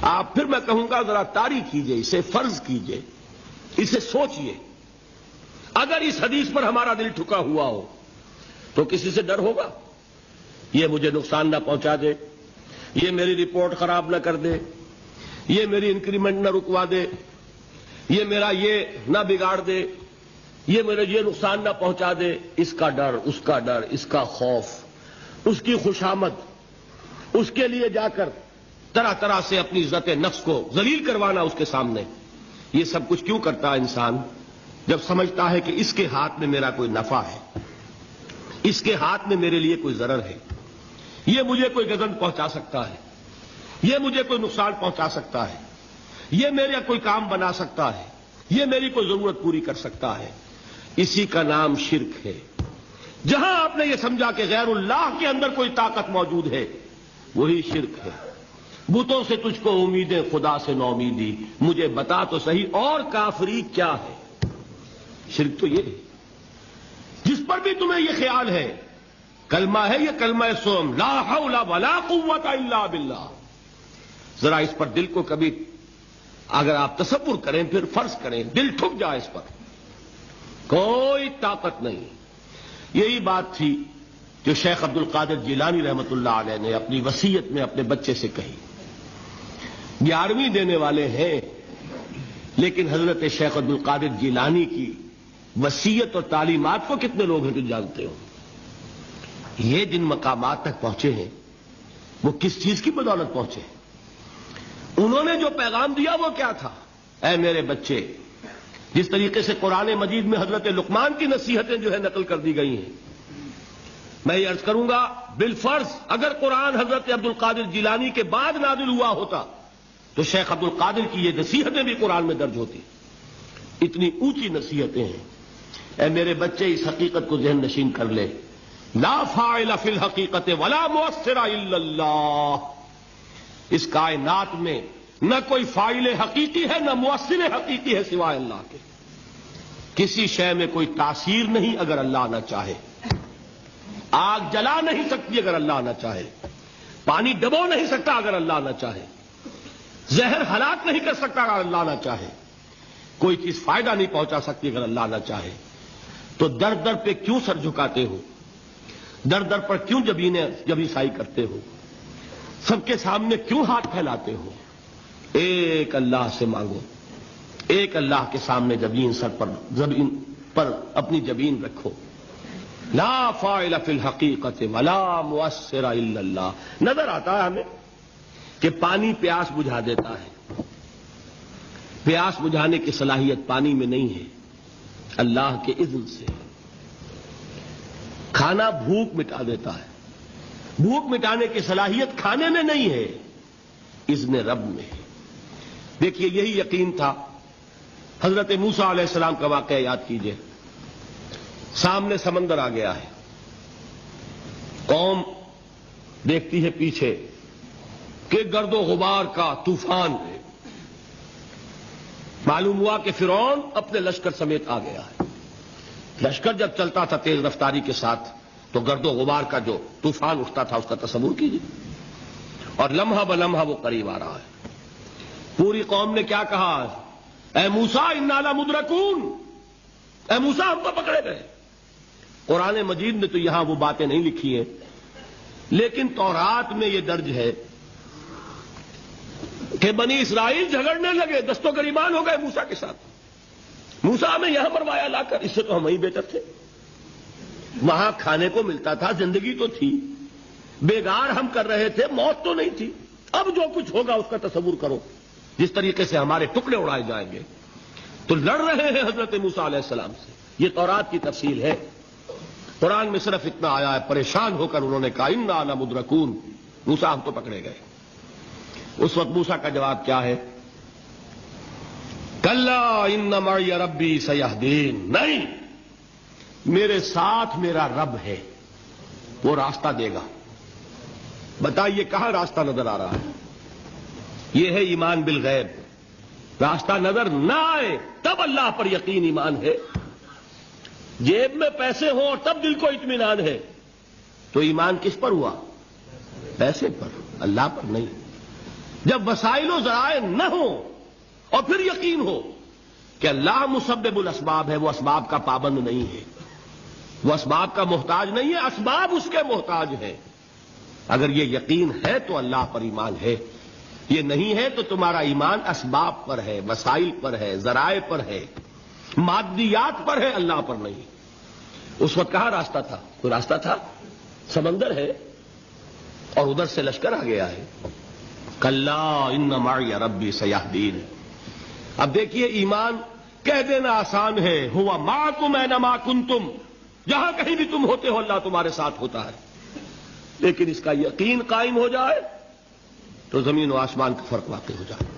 آپ پھر میں کہوں گا ذرا طاری کیجئے، اسے فرض کیجئے، اسے سوچئے۔ اگر اس حدیث پر ہمارا دل ٹھکا ہوا ہو تو کسی سے ڈر ہوگا؟ یہ مجھے نقصان نہ پہنچا دے، یہ میری رپورٹ خراب نہ کر دے، یہ میری انکریمنٹ نہ رکوا دے، یہ میرا یہ نہ بگاڑ دے، یہ میرے یہ نقصان نہ پہنچا دے، اس کا ڈر، اس کا ڈر، اس کا خوف، اس کی خوشامد، اس کے لیے جا کر طرح طرح سے اپنی عزت نفس کو ذلیل کروانا اس کے سامنے، یہ سب کچھ کیوں کرتا ہے انسان؟ جب سمجھتا ہے کہ اس کے ہاتھ میں میرا کوئی نفع ہے، اس کے ہاتھ میں میرے لیے کوئی ضرر ہے، یہ مجھے کوئی گزند پہنچا سکتا ہے، یہ مجھے کوئی نقصان پہنچا سکتا ہے، یہ میرا کوئی کام بنا سکتا ہے، یہ میری کوئی ضرورت پوری کر سکتا ہے، اسی کا نام شرک ہے۔ جہاں آپ نے یہ سمجھا کہ غیر اللہ کے اندر کوئی طاقت موجود ہے، وہی شرک ہے۔ بتوں سے تجھ کو امیدیں، خدا سے نو امیدی، مجھے بتا تو صحیح اور کافری کیا ہے؟ شرک تو یہ ہے۔ جس پر بھی تمہیں یہ خیال ہے، کلمہ ہے یہ کلمہ سوم، لا حول ولا قوت الا باللہ، ذرا اس پر دل کو کبھی اگر آپ تصور کریں، پھر فرض کریں، دل ٹھک جائے اس پر، کوئی طاقت نہیں۔ یہی بات تھی جو شیخ عبد القادر جیلانی رحمۃ اللہ علیہ نے اپنی وصیت میں اپنے بچے سے کہی۔ 11ویں دینے والے ہیں، لیکن حضرت شیخ عبد القادر جیلانی کی وصیت اور تعلیمات کو کتنے لوگ ہیں جو جانتے ہو؟ یہ جن مقامات تک پہنچے ہیں وہ کس چیز کی بدولت پہنچے ہیں؟ انہوں نے جو پیغام دیا وہ کیا تھا؟ اے میرے بچے، جس طریقے سے قرآن مجید میں حضرت لقمان کی نصیحتیں جو ہے نقل کر دی گئی ہیں، میں یہ عرض کروں گا بالفرض اگر قرآن حضرت عبد القادر جیلانی کے بعد نازل ہوا ہوتا تو شیخ عبد القادر کی یہ نصیحتیں بھی قرآن میں درج ہوتی۔ اتنی اونچی نصیحتیں ہیں۔ اے میرے بچے، اس حقیقت کو ذہن نشین کر لے، لا فاعل فی الحقیقت ولا مؤثر الا اللہ۔ اس کائنات میں نہ کوئی فاعل حقیقی ہے نہ مؤثر حقیقی ہے سوائے اللہ کے۔ کسی شے میں کوئی تاثیر نہیں اگر اللہ نہ چاہے۔ آگ جلا نہیں سکتی اگر اللہ نہ چاہے، پانی ڈبو نہیں سکتا اگر اللہ نہ چاہے، زہر ہلاک نہیں کر سکتا اگر اللہ نہ چاہے، کوئی چیز فائدہ نہیں پہنچا سکتی اگر اللہ نہ چاہے۔ تو در در پہ کیوں سر جھکاتے ہو؟ در در پر کیوں جبیں سائی کرتے ہو؟ سب کے سامنے کیوں ہاتھ پھیلاتے ہو؟ ایک اللہ سے مانگو، ایک اللہ کے سامنے زمین پر اپنی جبین رکھو۔ لا فاعل فی الحقیقت ولا مؤثر الا اللہ۔ نظر آتا ہے ہمیں کہ پانی پیاس بجھا دیتا ہے، پیاس بجھانے کی صلاحیت پانی میں نہیں ہے، اللہ کے اذن سے۔ کھانا بھوک مٹا دیتا ہے، بھوک مٹانے کی صلاحیت کھانے میں نہیں ہے، اذن رب میں ہے۔ دیکھیے یہی یقین تھا۔ حضرت موسیٰ علیہ السلام کا واقعہ یاد کیجئے۔ سامنے سمندر آ گیا ہے، قوم دیکھتی ہے پیچھے کہ گرد و غبار کا طوفان ہے۔ معلوم ہوا کہ فرعون اپنے لشکر سمیت آ گیا ہے۔ لشکر جب چلتا تھا تیز رفتاری کے ساتھ تو گرد و غبار کا جو طوفان اٹھتا تھا اس کا تصور کیجیے، اور لمحہ بلمحہ وہ قریب آ رہا ہے۔ پوری قوم نے کیا کہا؟ اے موسیٰ انا لمدرکون، اے موسیٰ ہم تو پکڑے گئے۔ قرآن مجید نے تو یہاں وہ باتیں نہیں لکھی ہیں، لیکن تورات میں یہ درج ہے کہ بنی اسرائیل جھگڑنے لگے، دست و گریبان ہو گئے موسیٰ کے ساتھ۔ موسیٰ ہمیں یہاں مروایا لا کر، اس سے تو ہم ہی بہتر تھے، وہاں کھانے کو ملتا تھا، زندگی تو تھی، بیگار ہم کر رہے تھے، موت تو نہیں تھی۔ اب جو کچھ ہوگا اس کا تصور کرو، جس طریقے سے ہمارے ٹکڑے اڑائے جائیں گے۔ تو لڑ رہے ہیں حضرت موسیٰ علیہ السلام سے، یہ تورات کی تفصیل ہے۔ قرآن میں صرف اتنا آیا ہے، پریشان ہو کر انہوں نے کہا انا لمدرکون، موسیٰ ہم تو پکڑے گئے۔ اس وقت موسیٰ کا جواب کیا ہے؟ کلا ان معی ربی سیہدین، نہیں، میرے ساتھ میرا رب ہے، وہ راستہ دے گا۔ بتائیے کہاں راستہ نظر آ رہا ہے؟ یہ ہے ایمان بالغیب۔ راستہ نظر نہ آئے تب اللہ پر یقین ایمان ہے۔ جیب میں پیسے ہوں اور تب دل کو اطمینان ہے تو ایمان کس پر ہوا؟ پیسے پر، اللہ پر نہیں۔ جب وسائل و ذرائع نہ ہو اور پھر یقین ہو کہ اللہ مسبب الاسباب ہے، وہ اسباب کا پابند نہیں ہے، وہ اسباب کا محتاج نہیں ہے، اسباب اس کے محتاج ہیں، اگر یہ یقین ہے تو اللہ پر ایمان ہے، یہ نہیں ہے تو تمہارا ایمان اسباب پر ہے، وسائل پر ہے، ذرائع پر ہے، مادیات پر ہے، اللہ پر نہیں۔ اس وقت کہاں راستہ تھا؟ کوئی راستہ تھا؟ سمندر ہے اور ادھر سے لشکر آ گیا ہے۔ کلا ان معی ربی سیہدین۔ اب دیکھیے ایمان کہہ دینا آسان ہے، ہوا معکم اینما کنتم، جہاں کہیں بھی تم ہوتے ہو اللہ تمہارے ساتھ ہوتا ہے، لیکن اس کا یقین قائم ہو جائے تو زمین و آسمان کا فرق واقع ہو جائے۔